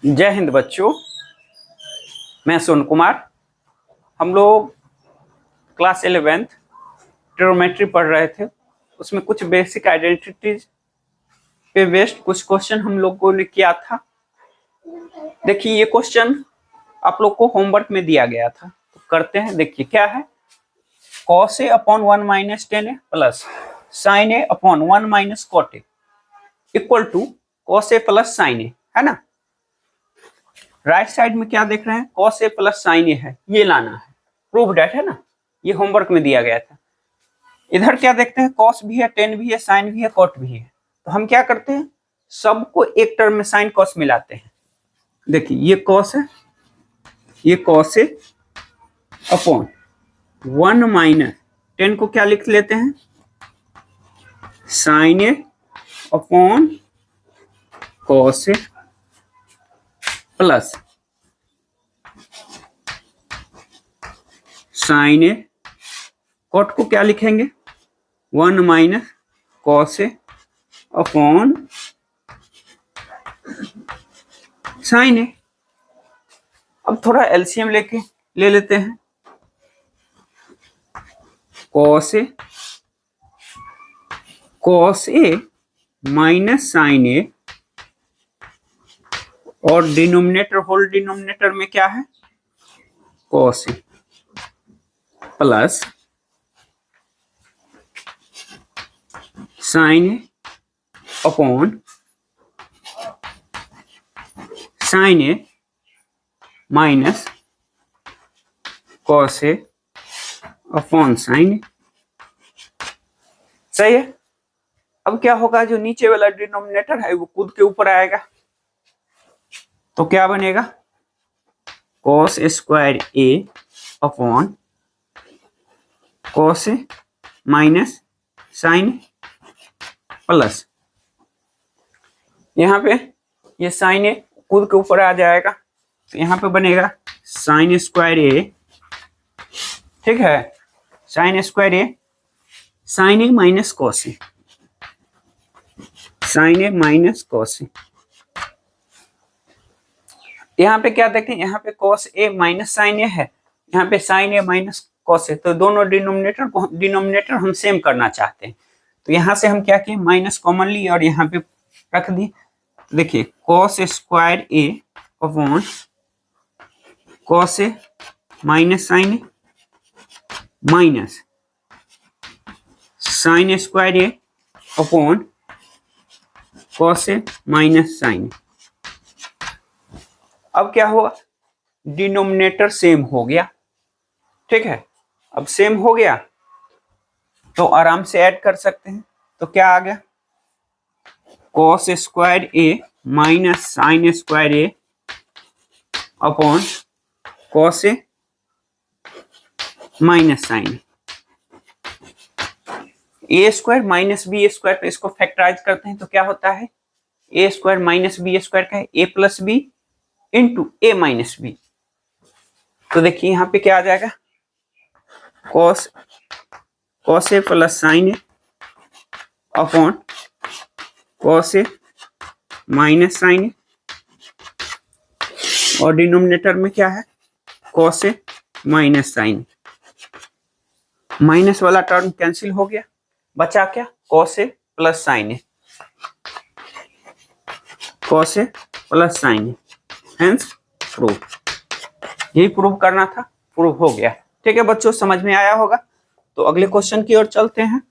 जय हिंद बच्चों, मैं सोन कुमार। हम लोग क्लास 11th ट्रिग्नोमेट्री पढ़ रहे थे। उसमें कुछ बेसिक आइडेंटिटीज पे बेस्ड कुछ क्वेश्चन हम लोगों ने किया था। देखिए, ये क्वेश्चन आप लोग को होमवर्क में दिया गया था, तो करते हैं। देखिए क्या है, cos a upon 1 minus tan A plus sine A upon 1 minus cot A equal to cos a plus sine A, है ना। राइट साइड में क्या देख रहे हैं, cos a plus sine A है, ये लाना है, प्रूव डेट, है ना। ये होमवर्क में दिया गया था। इधर क्या देखते हैं, cos भी है, टेन भी है, साइन भी है, कॉट भी है। तो हम क्या करते हैं, सबको एक टर्म में साइन कॉस मिलाते हैं। देखिए ये cos है, ये cos है अपॉन 1 माइनस टेन को क्या लिख लेते हैं, sign A upon cos A plus sine A, cot को क्या लिखेंगे, 1 माइनस cos ए अपॉन साइन ए। अब थोड़ा एलसीएम ले लेते हैं, cos ए माइनस साइन ए, और डिनोमिनेटर होल डिनोमिनेटर में क्या है, cos A plus sine A upon sign A minus cos A upon sign ए। सही है। अब क्या होगा, जो नीचे वाला डिनोमिनेटर है वो कूद के ऊपर आएगा, तो क्या बनेगा, cos square A upon cos A minus sign plus, यहाँ पे ये साइन ए कूद के ऊपर आ जाएगा, तो यहाँ पे बनेगा साइन स्क्वायर ए, ठीक है, sign square A, sign A minus cos A, sign A minus cos A. यहाँ पे क्या देखते हैं, यहाँ पे cos A minus sign A है, यहाँ पे sign A minus cos A, तो दोनों डिनोमिनेटर हम सेम करना चाहते हैं। तो यहाँ से हम क्या किए, माइनस कॉमन ली और यहाँ पे रख दी। देखिए cos square A upon cos A minus sign A minus sine square A upon cos A minus sign. अब क्या हुआ, डिनोमिनेटर सेम हो गया, ठीक है। अब सेम हो गया तो आराम से ऐड कर सकते हैं। तो क्या आ गया, cos square A minus sine square A upon cos A minus sign A square minus B square, तो इसको फैक्टराइज करते हैं तो क्या होता है, ए स्क्वायर माइनस बी स्क्वायर का है ए प्लस बी इंटू ए माइनस बी। तो देखिए यहाँ पे क्या आ जाएगा, cos A plus sine A upon cos A minus sign ए, और डिनोमिनेटर में क्या है, cos ए माइनस साइन। माइनस वाला टर्म कैंसिल हो गया, बचा क्या, cos ए प्लस साइन ए, cos ए प्लस साइन ए, हेंस प्रूव। यही प्रूव करना था, प्रूव हो गया। ठीक है बच्चों, समझ में आया होगा। तो अगले क्वेश्चन की ओर चलते हैं।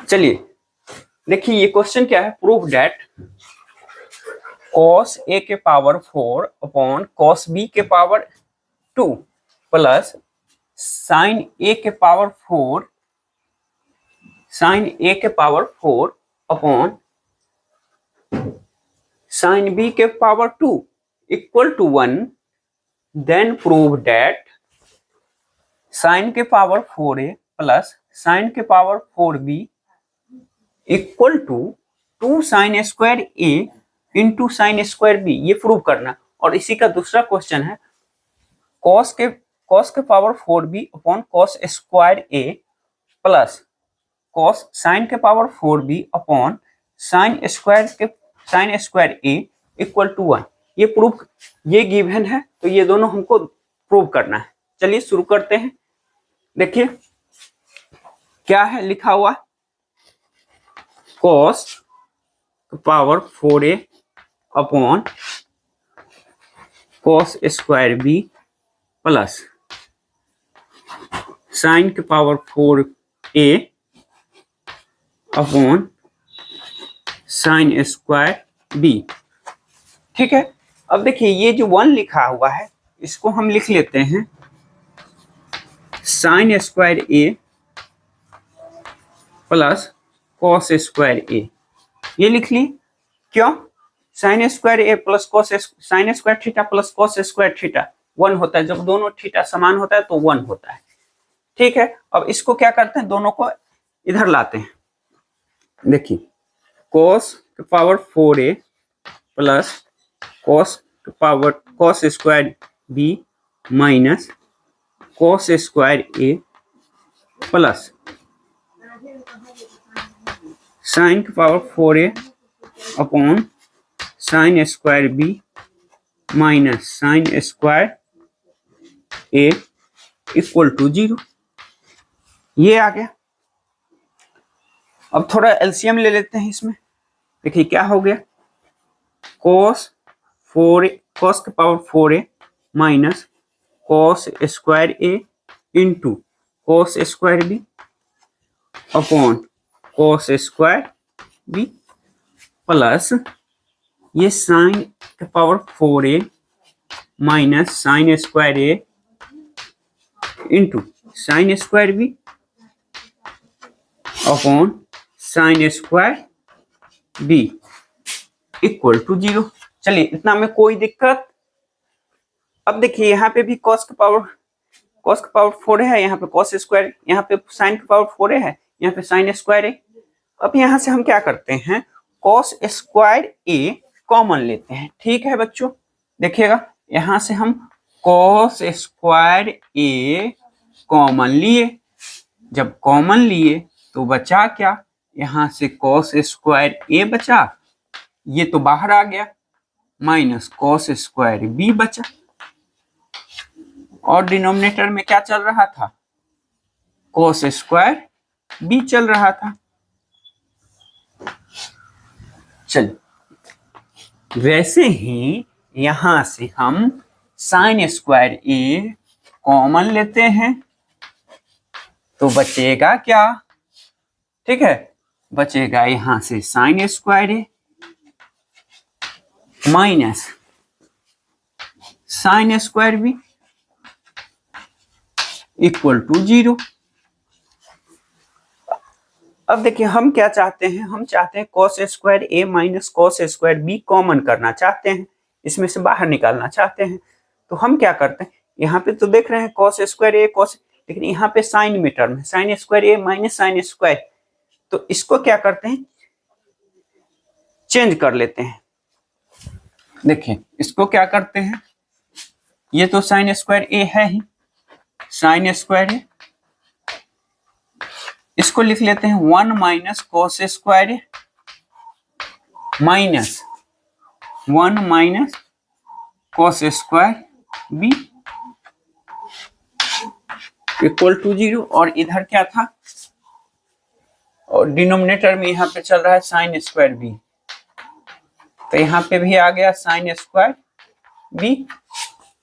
चलिए देखिए, ये क्वेश्चन क्या है, प्रूव डेट cos ए के पावर 4 अपॉन cos बी के पावर 2 प्लस साइन ए के पावर 4 साइन ए के पावर 4 अपॉन साइन बी के power 2 equal to 1, then prove that sine के पावर 4a प्लस साइन के power 4b equal to 2 sine square a into sine square b। ये prove करना। और इसी का दूसरा क्वेश्चन है कॉस के power 4b upon cos square a plus cos sine के power 4b upon sine square a equal to 1। ये प्रूफ, ये गिवन है, तो ये दोनों हमको प्रूव करना है। चलिए शुरू करते हैं। देखिए क्या है लिखा हुआ, cos power 4a upon cos square b plus sine के power 4a upon sine square b। ठीक है। अब देखिए ये जो 1 लिखा हुआ है इसको हम लिख लेते हैं sign square a plus cos square a। ये लिख ली। क्यों? Sign square a plus cos, sign square theta plus cos square theta 1 होता है। जब दोनों थीटा समान होता है तो 1 होता है। ठीक है। अब इसको क्या करते हैं, दोनों को इधर लाते हैं। देखिए cos power 4a plus cos square b minus cos square a plus sine की power 4a upon sine square b minus sine square a equal to 0। ये आ गया। अब थोड़ा एलसीएम ले लेते हैं इसमें। देखिए क्या हो गया, कॉस के power 4a minus cos square a into cos square b upon cos square b plus ये साइन के power 4a minus sine square a into sine square b upon sine square b equal to 0। चलिए इतना में कोई दिक्कत। अब देखिए यहाँ पे भी कॉस के पावर 4 है, यहाँ पे कॉस स्क्वायर, यहाँ पे साइन के पावर 4 है, यहाँ पे साइन स्क्वायर है। अब यहाँ से हम क्या करते हैं, कॉस स्क्वायर a कॉमन लेते हैं। ठीक है बच्चों, देखिएगा यहाँ से हम कॉस स्क्वायर a कॉमन लिए। जब कॉमन लिए तो बचा क्या, यहाँ से कॉस स्क्वायर a बचा, ये तो बाहर आ गया, माइनस कॉस स्क्वायर b बचा। और डिनोमिनेटर में क्या चल रहा था, कॉस स्क्वायर b चल रहा था। चलिए वैसे ही यहां से हम साइन स्क्वायर a कॉमन लेते हैं तो बचेगा क्या, ठीक है, बचेगा यहां से sine square a minus sine square b equal to 0। अब देखिए हम क्या चाहते हैं, हम चाहते हैं cos square a minus cos square b common करना चाहते हैं, इसमें से बाहर निकालना चाहते हैं। तो हम क्या करते हैं, यहाँ पे तो देख रहे हैं कॉस स्क्वायर a कॉस, लेकिन यहाँ पे साइन में टर्म है, sign square a minus sine square, तो इसको क्या करते हैं, चेंज कर लेते हैं। देखिए इसको क्या करते हैं, ये तो साइन स्क्वायर a है ही, साइन स्क्वायर a, इसको लिख लेते हैं 1 minus cos square a minus 1 minus cos square b equal to 0। और इधर क्या था, और डिनोमिनेटर में यहाँ पे चल रहा है साइन स्क्वायर b, तो यहाँ पे भी आ गया साइन स्क्वायर b।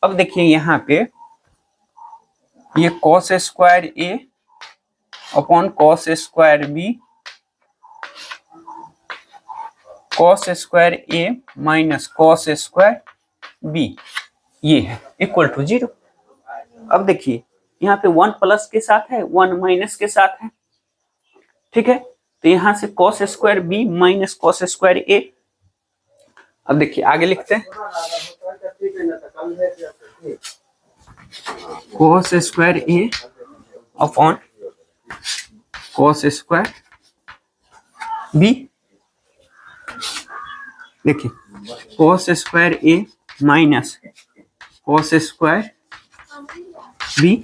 अब देखिए यहाँ पे ये cos square a upon cos square b, cos square a minus cos square b, ये है इक्वल टू 0। अब देखिए यहाँ पे 1 प्लस के साथ है, 1 माइनस के साथ है, ठीक है। तो यहां से cos square B minus cos square A. अब देखिए आगे लिखते हैं, cos square A upon cos square B. देखिए cos square A minus cos square B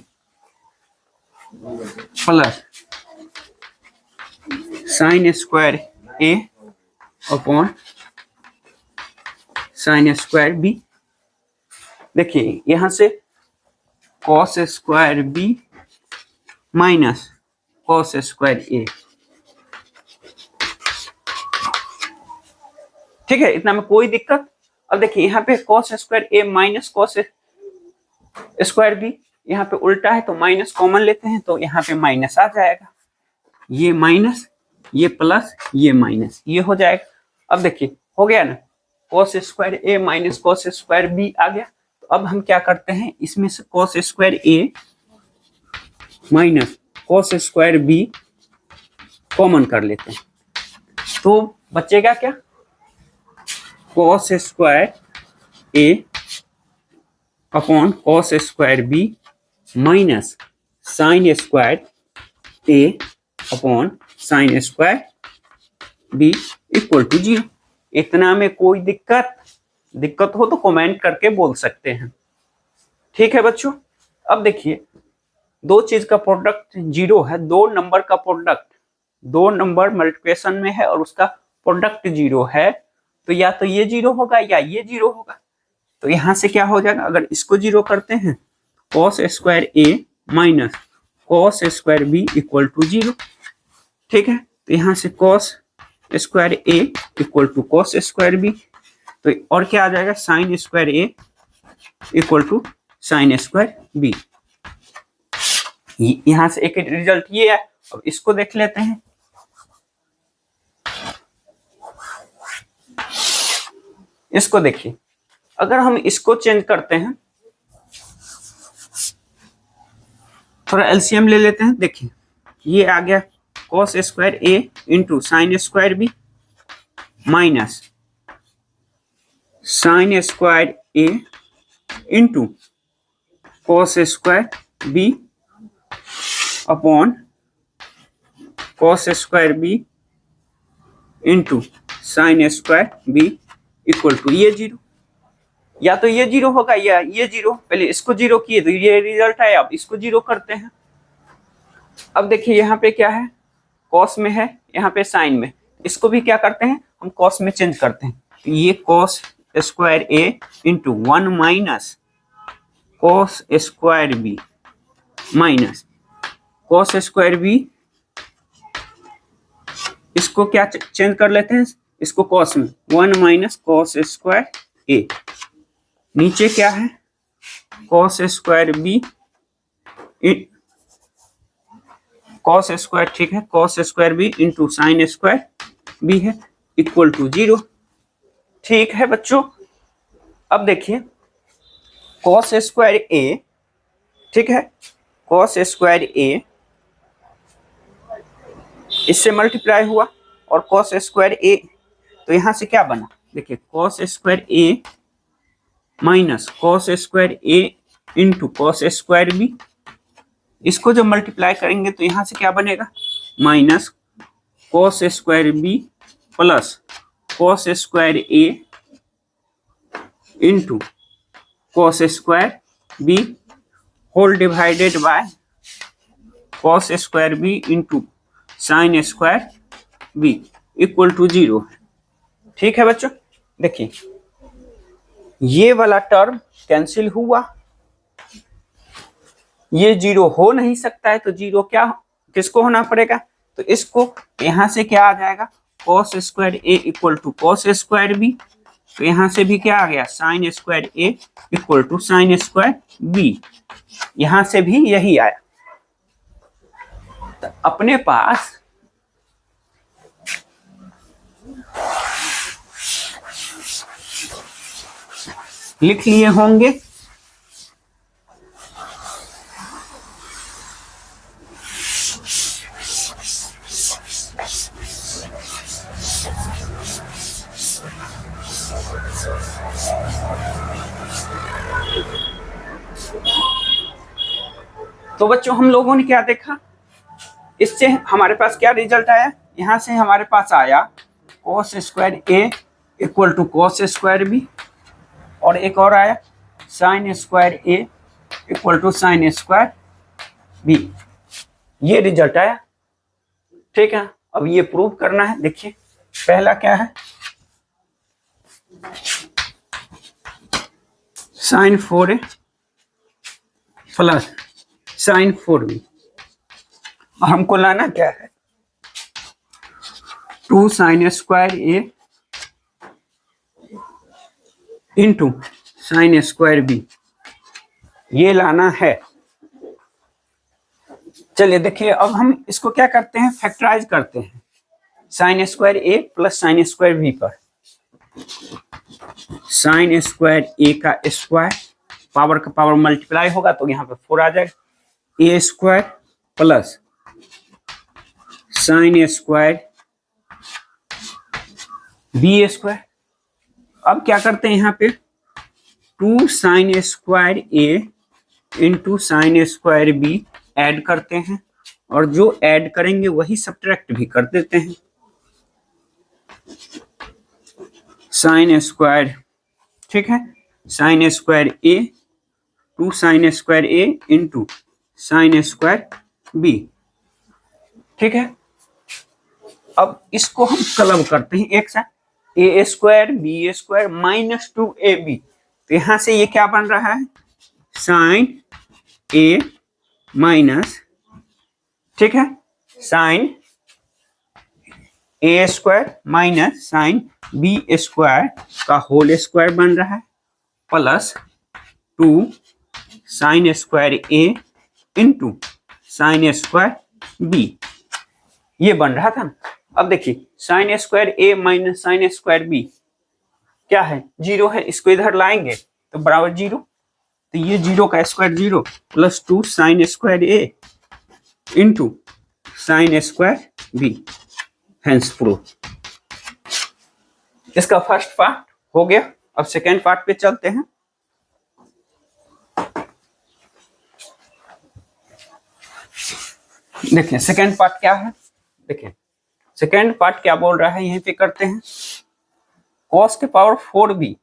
plus sine square A upon sine square B. देखिए यहां से cos square B minus cos square A, ठीक है, इतना में कोई दिक्कत। अब देखिए यहाँ पे कॉस स्क्वायर ए माइनस कॉस स्क्वायर बी, यहाँ पे उल्टा है तो माइनस कॉमन लेते हैं तो यहाँ पे माइनस आ जाएगा, ये माइनस ये प्लस ये माइनस ये हो जाएगा। अब देखिए हो गया ना, कॉस स्क्वायर ए माइनस कॉस स्क्वायर बी आ गया। तो अब हम क्या करते हैं, इसमें से कॉस स्क्वायर ए minus cos square B common कर लेते हैं, तो बचेगा क्या, cos square A upon cos square B minus sine square A upon sine square B equal to 0। इतना में कोई दिक्कत हो तो कमेंट करके बोल सकते हैं, ठीक है बच्चों। अब देखिए दो चीज का प्रोडक्ट 0 है, दो नंबर का प्रोडक्ट, दो नंबर मल्टीप्लिकेशन में है और उसका प्रोडक्ट 0 है, तो या तो ये 0 होगा या ये 0 होगा। तो यहां से क्या हो जाएगा, अगर इसको 0 करते हैं cos square A minus cos square B equal to 0, ठीक है। तो यहां से cos square a equal to cos square b, तो और क्या आ जाएगा, sine square a equal to sine square b. यहां से एक रिजल्ट ये है। अब इसको देख लेते हैं, इसको देखिए, अगर हम इसको चेंज करते हैं, थोड़ा एलसीएम ले लेते हैं। देखिए ये आ गया cos square A into sine square B minus sine square A into cos square b upon cos square b into sine square B equal to ये 0। या तो ये 0 होगा या ये 0, पहले इसको 0 किए तो ये रिजल्ट आया, अब इसको 0 करते हैं। अब देखिए यहाँ पे क्या है, कॉस में है, यहाँ पे साइन में, इसको भी क्या करते हैं हम कॉस में चेंज करते हैं। तो ये कॉस स्क्वायर ए into 1 minus cos square B minus cos square B, इसको क्या चेंज कर लेते हैं, इसको कॉस में 1 माइनस कॉस स्क्वायर ए, नीचे क्या है cos square b cos square, ठीक है, cos square b into sine square b है इक्वल टू 0, ठीक है बच्चों। अब देखिए कॉस स्क्वायर ए, ठीक है, कॉस स्क्वायर ए इससे मल्टीप्लाई हुआ और कॉस स्क्वायर ए, तो यहां से क्या बना, देखिए कॉस स्क्वायर ए माइनस कॉस स्क्वायर ए इंटू कॉस स्क्वायर बी, इसको जब मल्टीप्लाई करेंगे तो यहां से क्या बनेगा, minus cos square B plus cos square A into cos square b whole divided by cos square b into sine square B equal to 0, ठीक है बच्चों। देखिए ये वाला टर्म कैंसिल हुआ, ये 0 हो नहीं सकता है, तो 0 क्या किसको होना पड़ेगा, तो इसको यहां से क्या आ जाएगा, cos square a equal to cos square b, तो यहां से भी क्या आ गया, sine square a equal to sine square b, यहां से भी यही आया। तो अपने पास लिख लिए होंगे तो बच्चों हम लोगों ने क्या देखा, इससे हमारे पास क्या रिजल्ट आया, यहाँ से हमारे पास आया cos square a equal to cos square b, और एक और आया sin square a equal to sin square B, ये रिजल्ट आया। ठीक है, अब ये प्रूव करना है। देखिए पहला क्या है, sin 4a plus sin 4b, हमको लाना क्या है 2 sin स्क्वायर ए इंटू sin स्क्वायर बी, ये लाना है। चलिए देखिए अब हम इसको क्या करते हैं, फैक्टराइज करते हैं sin square A plus sin square B पर। sin स्क्वायर ए का स्क्वायर, पावर का पावर मल्टीप्लाई होगा तो यहाँ पे 4 आ जाएगा, A square plus sin square B square. अब क्या करते हैं यहाँ पे 2 sin स्क्वायर ए into sin square B add करते हैं, और जो ऐड करेंगे वही सब्ट्रैक्ट भी कर देते हैं। sin स्क्वायर, ठीक है, sin स्क्वायर ए 2 sin स्क्वायर ए इंटू sin स्क्वायर बी। ठीक है, अब इसको हम क्लब करते हैं एक साथ, A square B square minus 2ab, तो यहां से ये क्या बन रहा है sin ए माइनस, ठीक है, sin A square minus sin B square का होल स्क्वायर बन रहा है, प्लस 2 sin स्क्वायर ए इंटू sin स्क्वायर बी, ये बन रहा था ना। अब देखिए sin स्क्वायर ए माइनस sin स्क्वायर बी क्या है, 0 है, इसको इधर लाएंगे तो बराबर 0, तो ये 0 का स्क्वायर 0 प्लस 2 sin स्क्वायर ए into sin square B, hence proof. इसका फर्स्ट पार्ट हो गया, अब सेकेंड पार्ट पे चलते हैं। देखिए सेकेंड पार्ट क्या है, देखिए सेकेंड पार्ट क्या बोल रहा है, यहीं पे करते हैं cos के power 4b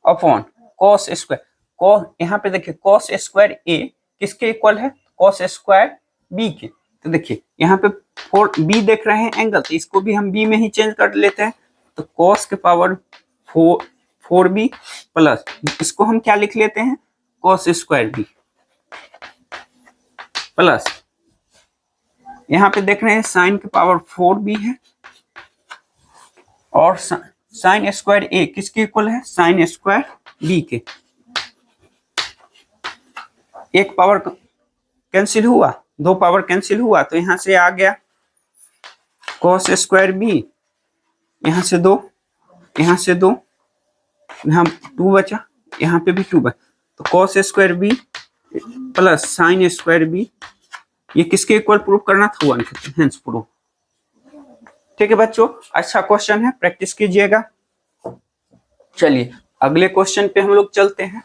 upon cos square, cos यहाँ पे देखिए cos स्क्वायर a किसके इक्वल है, cos स्क्वायर b के। तो देखिए यहाँ पे 4b देख रहे हैं एंगल, तो इसको भी हम b में ही चेंज कर लेते हैं, तो cos के पावर 4b प्लस इसको हम क्या लिख लेते हैं cos स्क्वायर b प्लस यहाँ पे देख रहे हैं sin के पावर 4b है, और sin स्क्वायर a किसके इक्वल है, sin स्क्वायर b के। एक पावर कैंसिल हुआ, 2 पावर कैंसिल हुआ, तो यहां से आ गया cos स्क्वायर b, यहां से 2, यहां से 2, यहाँ 2 बचा, यहाँ पे भी 2 बचा, तो cos square b plus sin square b, ये किसके इक्वल प्रूफ करना था, 150, हेंस प्रूफ। ठीक है बच्चों, अच्छा क्वेश्चन है, प्रैक्टिस कीजिएगा। चलिए अगले क्वेश्चन पे हम लोग चलते हैं।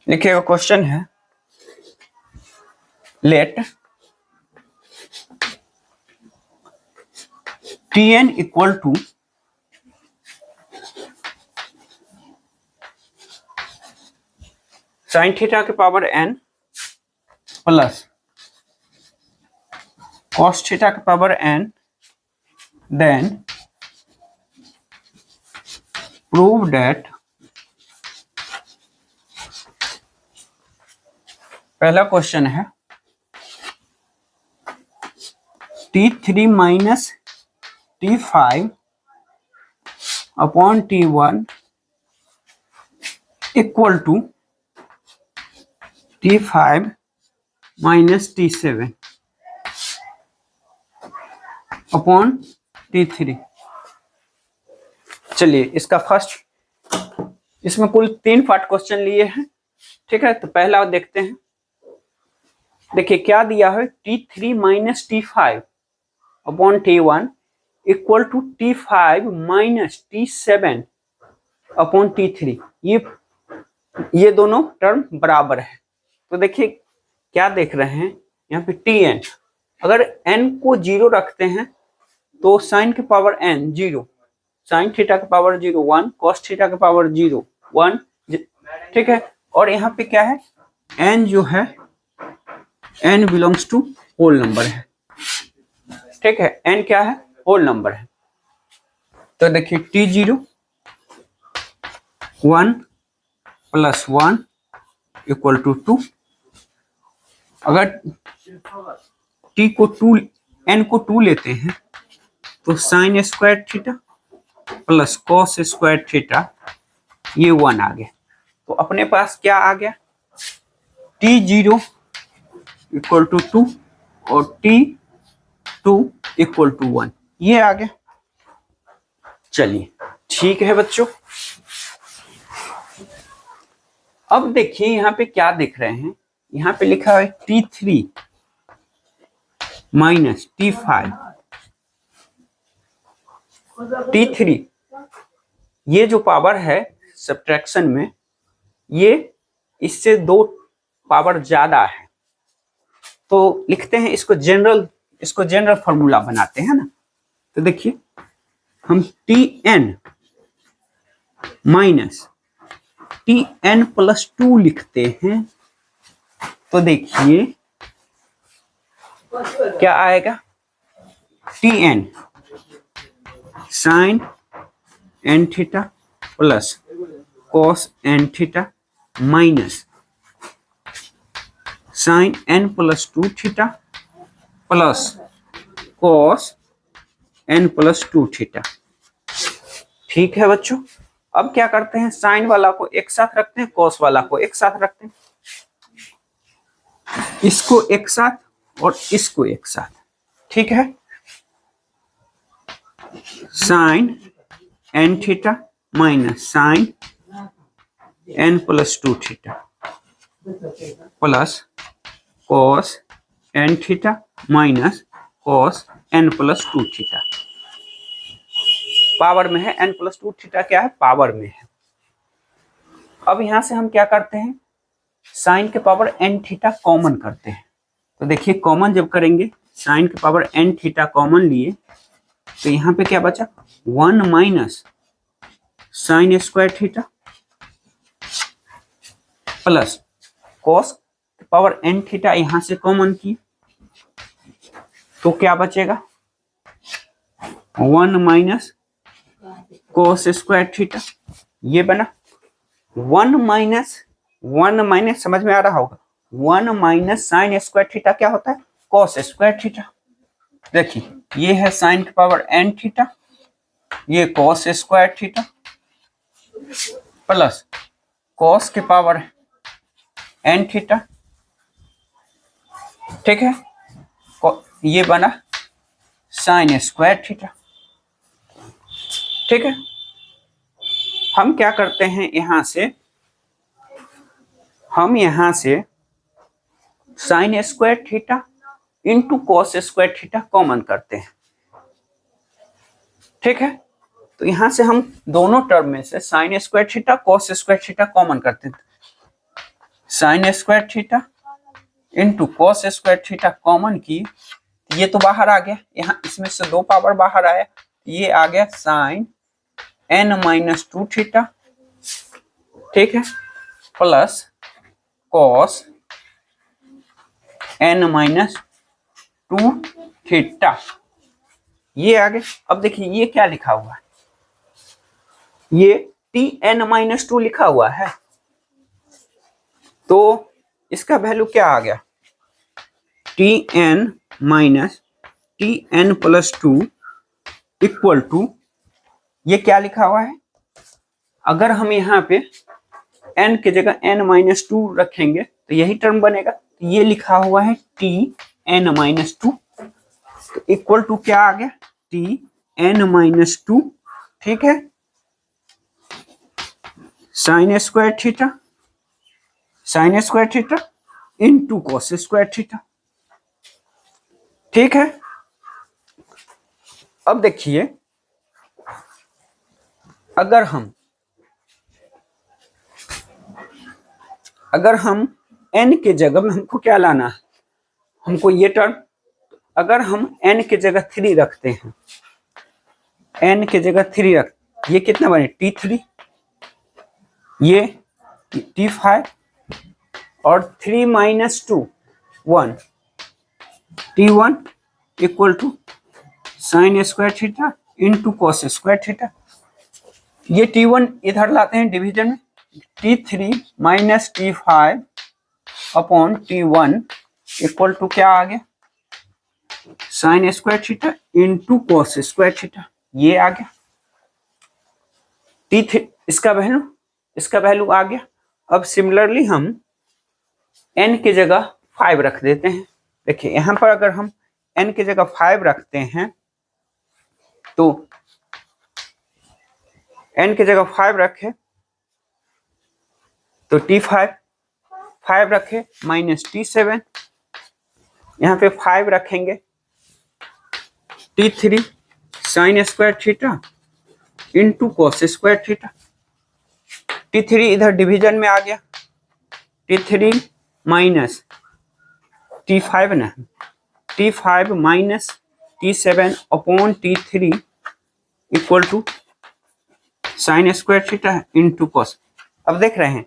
देखिएगा क्वेश्चन है, let Tn equal to sine theta के power n plus cos theta के power n, then prove that, पहला क्वेश्चन है T3 minus T5 upon T1 equal to T5 minus T7 upon T3। चलिए इसका फर्स्ट, इसमें कुल 3 part question लिए हैं, ठीक है। तो पहला देखते हैं। देखिए क्या दिया है, T3 minus T5 upon T1 equal to T5 minus T7 upon T3। ये दोनों टर्म बराबर है। तो देखिए क्या देख रहे हैं यहाँ पे Tn, अगर n को 0 रखते हैं तो साइन के पावर n 0, साइन थीटा के पावर 0 1, कॉस थीटा के पावर 0 1, ठीक है। और यहाँ पे क्या है, n जो है n belongs to whole number है, ठीक है। n क्या है, होल नंबर है। तो देखिए T0 1 प्लस 1 इक्वल टू 2। अगर t को 2, n को 2 लेते हैं तो sign square theta plus cos square theta ये 1 आ गया। तो अपने पास क्या आ गया, T0 इक्वल टू 2 और T2 इक्वल टू 1, ये आ गया। चलिए ठीक है बच्चों। अब देखिए यहाँ पे क्या देख रहे हैं, यहाँ पे लिखा है T3 माइनस T5। T3 ये जो पावर है सब्ट्रैक्शन में, ये इससे 2 पावर ज्यादा है। तो लिखते हैं इसको जनरल फॉर्मूला बनाते हैं ना। तो देखिए हम Tn माइनस Tn प्लस 2 लिखते हैं। तो देखिए क्या आएगा, Tn sine n theta plus cos n theta minus sine n plus 2 theta plus cos n plus 2 theta. ठीक है बच्चों। अब क्या करते हैं, साइन वाला को एक साथ रखते हैं, कॉस वाला को एक साथ रखते हैं, इसको एक साथ और इसको एक साथ, ठीक है। Sine n theta minus sine n plus 2 theta plus cos n theta minus cos n plus 2 theta. Power में है, n प्लस 2 थीटा क्या है, पावर में है। अब यहां से हम क्या करते हैं, साइन के पावर n थीटा कॉमन करते हैं। तो देखिए कॉमन जब करेंगे, साइन के पावर n थीटा कॉमन लिए तो यहाँ पे क्या बचा, 1 minus sine square theta plus cos के पावर n थीटा यहाँ से कॉमन किए तो क्या बचेगा, 1 माइनस कॉस स्क्वायर थीटा, ये बना 1 माइनस समझ में आ रहा होगा, 1 माइनस साइन स्क्वायर थीटा क्या होता है, कॉस स्क्वायर थीटा। देखिए ये है साइन के पावर n थीटा, ये cos square theta plus cos के पावर n थीटा, ठीक है। ये बना साइन स्क्वायर थीटा, ठीक है। हम क्या करते हैं, यहां से sine square theta into cos square theta common करते हैं, ठीक है। तो यहां से हम दोनों टर्म में से sine square theta cos square theta common करते हैं। Sign square theta into cos square theta common की, ये तो बाहर आ गया, यहाँ इसमें से 2 पावर बाहर आया, ये आ गया साइन n माइनस 2 थीटा, ठीक है, plus cos n minus 2 theta, ये आ गया। अब देखिए ये क्या लिखा हुआ है, ये Tn माइनस 2 लिखा हुआ है, तो इसका वैल्यू क्या आ गया, Tn minus Tn+2 equal to, ये क्या लिखा हुआ है, अगर हम यहाँ पे n की जगह n-2 रखेंगे तो यही टर्म बनेगा। तो ये लिखा हुआ है Tn-2, तो इक्वल टू क्या आ गया, Tn-2, ठीक है, sign square theta into cos square theta, ठीक है। अब देखिए, अगर हम n के जगह में हमको क्या लाना है, हमको ये टर्म, अगर हम n के जगह 3 रखते हैं, n के जगह 3 रख, ये कितना बने, T3, ये T5 और 3 - 2 1, T1 equal to sine square theta into cos square theta. ये T1 इधर लाते हैं डिवीजन में, T3 - T5 upon T1 equal to क्या आ गया, sine square theta into cos square theta, ये आ गया T3, इसका वैल्यू आ गया। अब सिमिलरली हम n की जगह 5 रख देते हैं। देखिए यहां पर अगर हम n की जगह 5 रखते हैं तो n की जगह 5 रखे तो T5 5 रखे माइनस T7, यहाँ पे 5 रखेंगे, T3 sign square theta into cos square theta, T3 इधर डिवीजन में आ गया, T3 माइनस T5 ना, T5 minus T7 upon T3 equal to sine square theta into cos. अब देख रहे हैं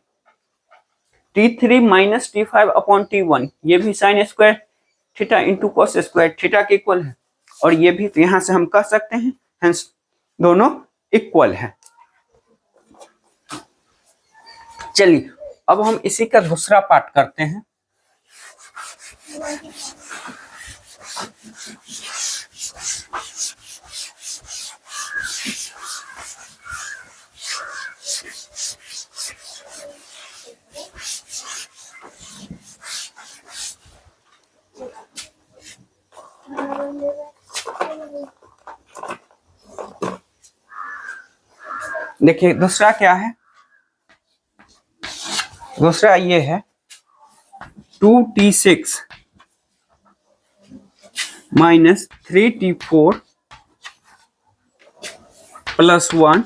T3 minus T5 upon T1, ये भी sign square theta into cos square theta के इक्वल है, और ये भी, तो यहां से हम कह सकते हैं हेंस दोनों इक्वल है। चलिए अब हम इसी का दूसरा पार्ट करते हैं। देखिए दूसरा क्या है, दूसरा ये है 2T6 minus 3T4 plus 1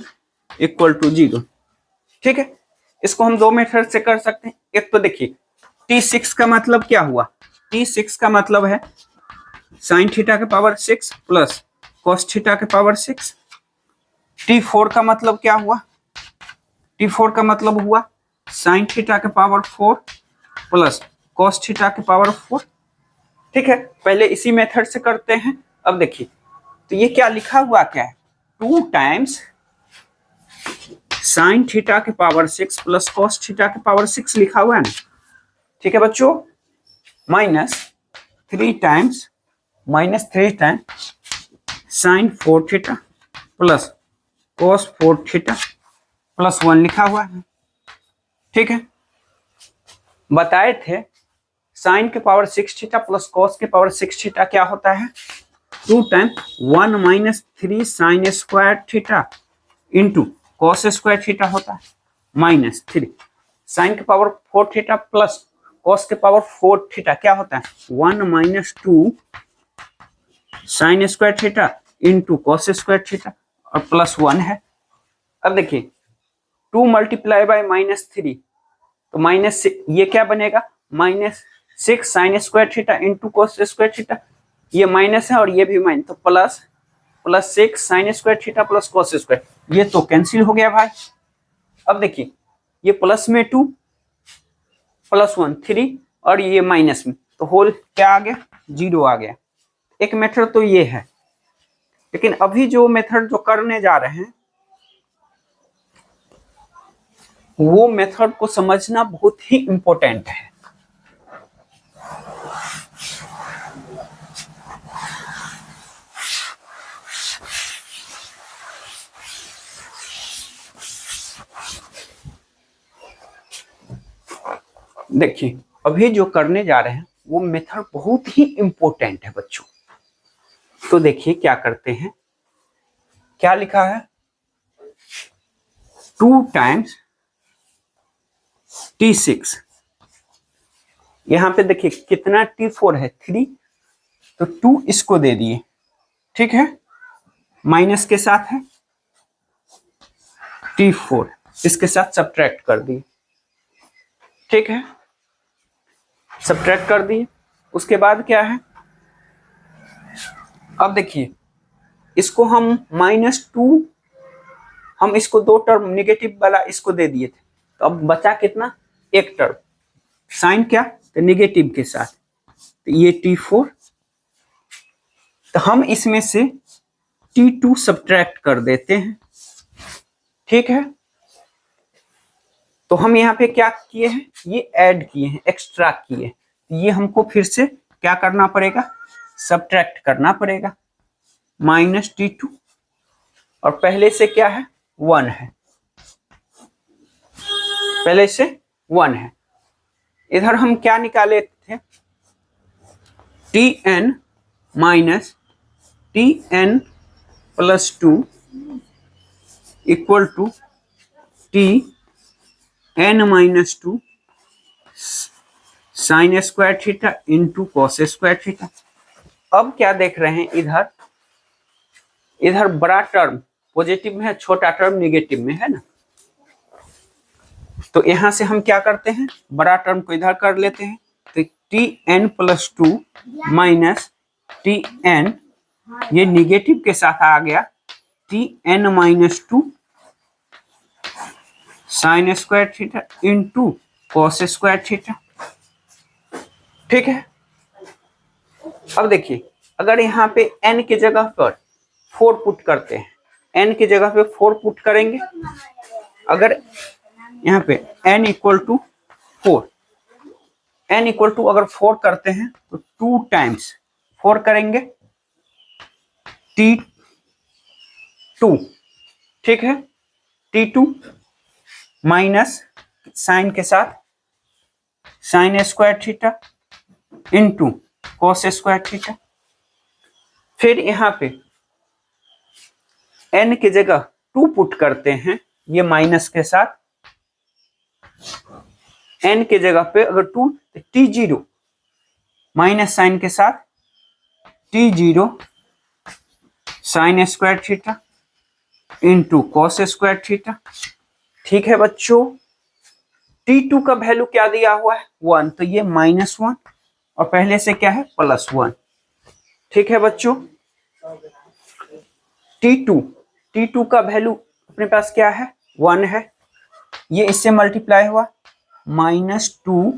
equal to 0, ठीक है। इसको हम दो मेथड से कर सकते हैं। एक तो देखिए T6 का मतलब क्या हुआ, T6 का मतलब है साइन थीटा के पावर 6 प्लस कॉस थीटा के पावर 6। T4 का मतलब क्या हुआ, T4 का मतलब हुआ साइन थीटा के पावर 4 प्लस कॉस थीटा के पावर 4, ठीक है। पहले इसी मेथड से करते हैं। अब देखिए तो ये क्या लिखा हुआ क्या है, 2 टाइम्स साइन थीटा के पावर 6 प्लस कॉस थीटा के पावर 6 लिखा हुआ है ना, ठीक है बच्चों, minus 3 times sign 4 theta plus cos 4 theta plus 1 लिखा हुआ है, ठीक है। बताए थे साइन के पावर 6 थीटा प्लस कॉस के पावर 6 थीटा क्या होता है, 2 times 1 - 3 sign square theta into cos square theta होता है, माइनस 3 साइन के पावर 4 थीटा प्लस कॉस के पावर 4 थीटा क्या होता है, 1 - 2 sine square theta into cos square theta और प्लस 1 है। अब देखिए 2 मल्टीप्लाई बाय -3 तो माइनस, ये क्या बनेगा, -6 sign square theta into cos square theta, ये माइनस है और ये भी माइनस, तो plus 6 sign square theta plus cos square, ये तो कैंसिल हो गया भाई। अब देखिए ये प्लस में 2 प्लस 1 3 और ये माइनस में, तो होल क्या आ गया, 0 आ गया। एक मेथड तो ये है, लेकिन अभी जो मेथड जो करने जा रहे हैं वो मेथड को समझना बहुत ही इंपॉर्टेंट है। देखिए अभी जो करने जा रहे हैं वो मेथड बहुत ही इंपॉर्टेंट है बच्चों। तो देखिए क्या करते हैं, क्या लिखा है, 2 टाइम्स T6। यहां पे देखिए कितना T4 है, 3, तो 2 इसको दे दिए, ठीक है, माइनस के साथ है T4, इसके साथ सब्ट्रैक्ट कर दिए, ठीक है, सब्ट्रैक्ट कर दिए। उसके बाद क्या है, अब देखिए इसको हम -2, हम इसको 2 टर्म निगेटिव वाला इसको दे दिए थे, तो अब बचा कितना, 1 टर्म, साइन क्या, तो निगेटिव के साथ, तो ये T4, तो हम इसमें से T2 सब्ट्रैक्ट कर देते हैं, ठीक है। तो हम यहाँ पे क्या किए हैं, ये ऐड किए हैं, एक्स्ट्रा किए हैं, ये हमको फिर से क्या करना पड़ेगा, सब्ट्रैक्ट करना पड़ेगा, -T2, और पहले से क्या है, 1 है, पहले से 1 है। इधर हम क्या निकाले थे, Tn minus Tn plus 2 equal to Tn minus 2 sine square theta into cos square theta. अब क्या देख रहे हैं, इधर इधर बड़ा टर्म पॉजिटिव में है, छोटा टर्म निगेटिव में है ना, तो यहां से हम क्या करते हैं, बड़ा टर्म को इधर कर लेते हैं, तो Tn प्लस 2 माइनस Tn, ये निगेटिव के साथ आ गया, Tn minus 2 sine square theta into cos square theta, ठीक है। अब देखिए अगर यहाँ पे n की जगह पर 4 पुट करते हैं, n की जगह पे 4 पुट करेंगे, अगर यहाँ पे n equal to 4, n equal to अगर 4 करते हैं तो 2 टाइम्स 4 करेंगे T2, ठीक है, T2 माइनस साइन के साथ sign square theta into cos square theta, फिर यहाँ पे n की जगह 2 पुट करते हैं, ये माइनस के साथ, n की जगह पे अगर 2, तो T0 माइनस साइन के साथ T0 sign square theta into cos square theta, ठीक है बच्चों। T2 का वैल्यू क्या दिया हुआ है, 1, तो ये -1 और पहले से क्या है, +1, ठीक है बच्चों। T2 का वैल्यू अपने पास क्या है, 1 है, ये इससे मल्टीप्लाई हुआ, -2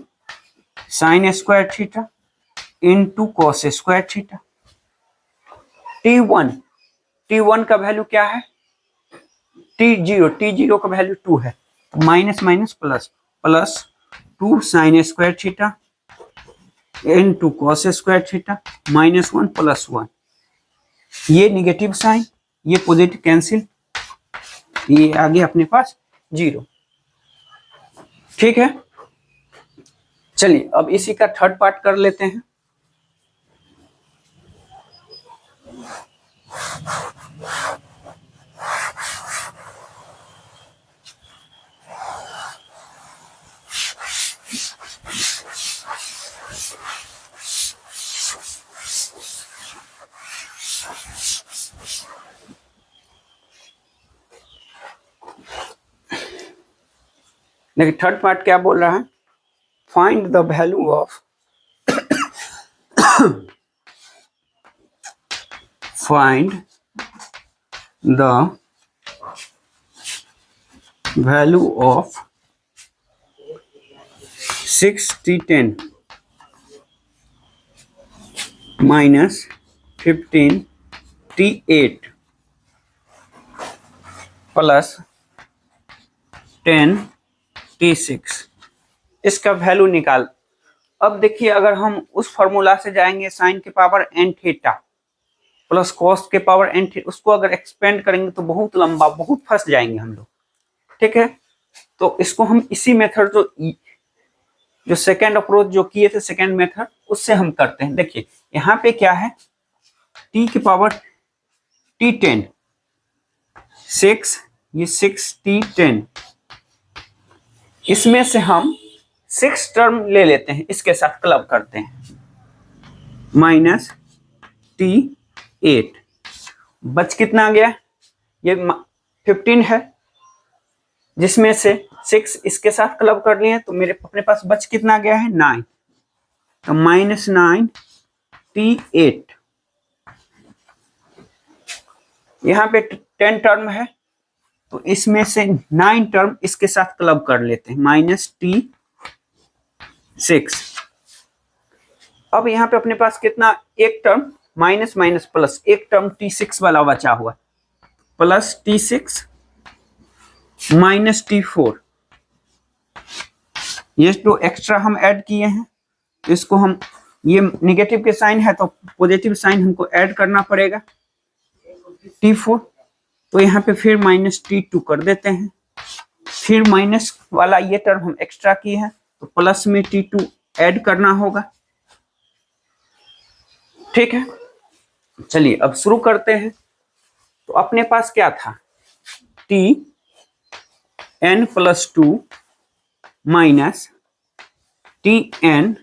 sine square theta into cos square theta. T1 का वैल्यू क्या है, T0 का वैल्यू 2 है, minus minus plus, +2 sine square theta into cos square theta, -1 +1, ये निगेटिव साइन, ये पॉजिटिव कैंसिल, ये आ गया अपने पास 0, ठीक है। चलिए अब इसी का थर्ड पार्ट कर लेते हैं। देखिए थर्ड पार्ट क्या बोल रहा है, find the value of find the value of 6T10 minus 15T8 plus 10T6, इसका वैल्यू निकाल। अब देखिए अगर हम उस फॉर्मूला से जाएंगे, साइन के power n theta plus cos के पावर n थीटा, उसको अगर एक्सपेंड करेंगे तो बहुत लंबा, बहुत फंस जाएंगे हम लोग, ठीक है। तो इसको हम इसी मेथड जो जो सेकेंड अप्रोच जो किए थे सेकेंड मेथड, उससे हम करते हैं। देखिए यहाँ पे क्या है, टी की पावर T10 6, ये 6T10, इसमें से हम 6 टर्म ले लेते हैं, इसके साथ क्लब करते हैं, -T8, बच कितना आ गया, ये 15 है, जिसमें से 6 इसके साथ क्लब कर लिए तो मेरे अपने पास बच कितना गया है, 9, तो -9T8। यहाँ पे 10 टर्म है तो इसमें से 9 टर्म इसके साथ क्लब कर लेते हैं, -T6। अब यहाँ पे अपने पास कितना, एक टर्म माइनस माइनस प्लस, एक टर्म T6 वाला बचा हुआ, प्लस T6 -T4, ये तो एक्स्ट्रा हम ऐड किए हैं, इसको हम, ये निगेटिव के साइन है तो पॉजिटिव साइन हमको ऐड करना पड़ेगा, T4, तो यहाँ पे फिर -T2 कर देते हैं, फिर माइनस वाला ये टर्म हम एक्स्ट्रा किए हैं तो प्लस में T2 ऐड करना होगा। ठीक है, चलिए अब शुरू करते हैं। तो अपने पास क्या था, Tn+2 माइनस Tn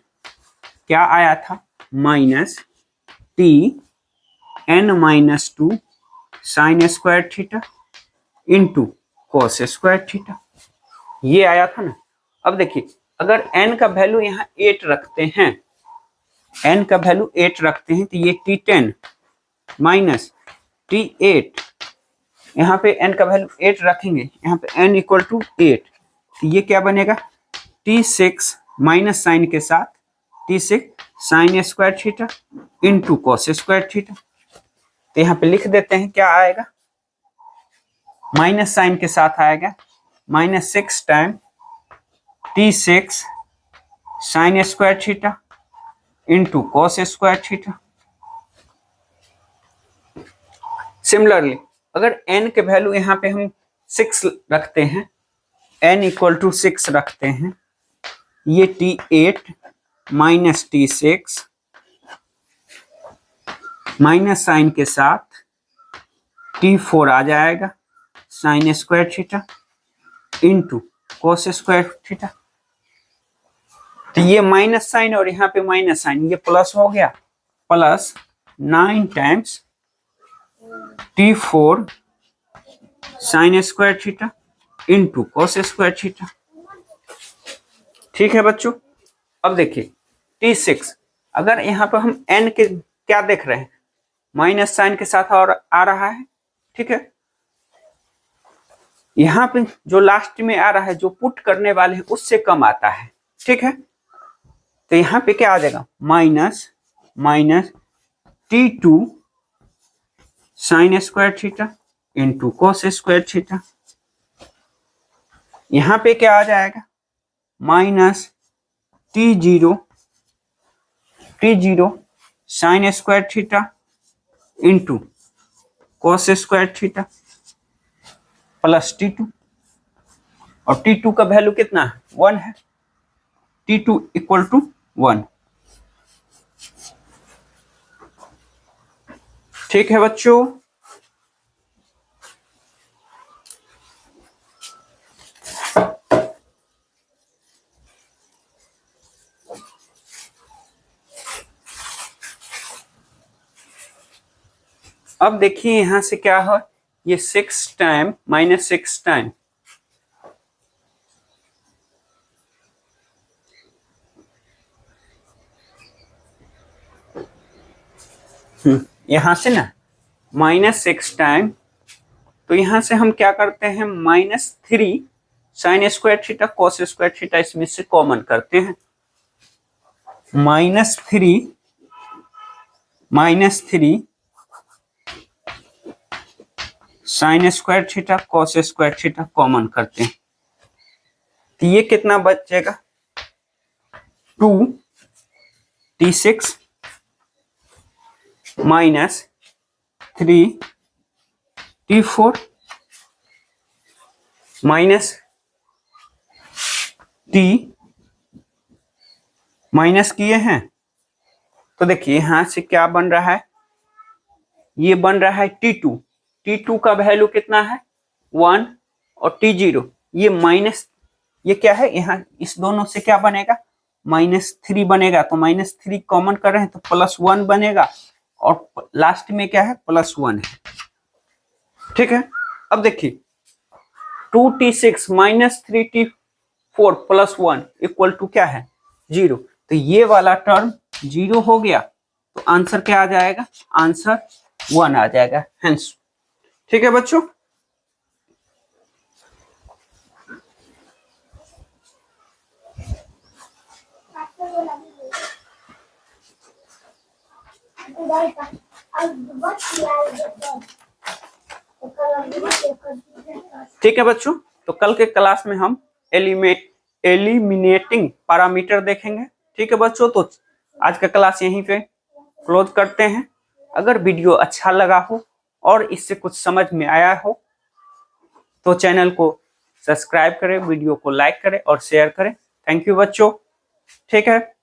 क्या आया था, -Tn-2 sign square theta into cos square theta, ये आया था ना। अब देखिए अगर n का वैल्यू यहाँ 8 रखते हैं, n का वैल्यू 8 रखते हैं तो ये T10 माइनस T8, यहाँ पे n का वैल्यू 8 रखेंगे, यहाँ पे n इक्वल टू 8, तो ये क्या बनेगा, T6 माइनस साइन के साथ T6 sign square theta into cos square theta, तो यहाँ पे लिख देते हैं क्या आएगा, माइनस साइन के साथ आएगा -6 time T6 sign square theta into cos square theta. Similarly अगर n के वैल्यू यहाँ पे हम 6 रखते हैं, n इक्वल टू 6 रखते हैं, ये T8 minus T6 minus sign के साथ T4 आ जाएगा sine square theta into cos square theta, तो ये माइनस साइन और यहाँ पे माइनस साइन, ये प्लस हो गया, plus 9 times T4 sign square theta into cos square theta. ठीक है बच्चों, अब देखिए T6, अगर यहाँ पर हम n के क्या देख रहे हैं, माइनस साइन के साथ और आ रहा है, ठीक है, यहाँ पे जो लास्ट में आ रहा है, जो पुट करने वाले हैं उससे कम आता है, ठीक है, तो यहाँ पे क्या आ जाएगा, minus T2 sign square theta into cos square theta, यहाँ पे क्या आ जाएगा, -T0 sign square theta into cos square theta plus T2, और T2 का वैल्यू कितना है, 1 है, T2 इक्वल टू 1। ठीक है बच्चों, अब देखिए यहां से क्या हो, ये 6 टाइम -6 टाइम, यहां से ना -6 टाइम, तो यहां से हम क्या करते हैं, -3 sign square theta cos square theta इसमें से कॉमन करते हैं, -3 sign square theta cos square theta common करते हैं, तो ये कितना बचेगा, 2T6 minus 3T4 minus minus किए हैं तो देखिए यहां से क्या बन रहा है, ये बन रहा है T2। T2 का वैल्यू कितना है 1 और T0 ये माइनस, ये क्या है यहाँ इस दोनों से क्या बनेगा -3 बनेगा, तो -3 कॉमन कर रहे हैं तो +1 बनेगा और लास्ट में क्या है +1 है। ठीक है, अब देखिए 2T6 -3T4 +1 इक्वल टू क्या है 0, तो ये वाला टर्म 0 हो गया तो आंसर क्या आ जाएगा, आंसर 1 आ जाएगा हेंस। ठीक है बच्चों, ठीक है बच्चों, तो कल के क्लास में हम एलिमिनेटिंग पैरामीटर देखेंगे। ठीक है बच्चों, तो आज का क्लास यहीं पे क्लोज करते हैं। अगर वीडियो अच्छा लगा हो और इससे कुछ समझ में आया हो तो चैनल को सब्सक्राइब करें, वीडियो को लाइक करें और शेयर करें। थैंक यू बच्चों। ठीक है।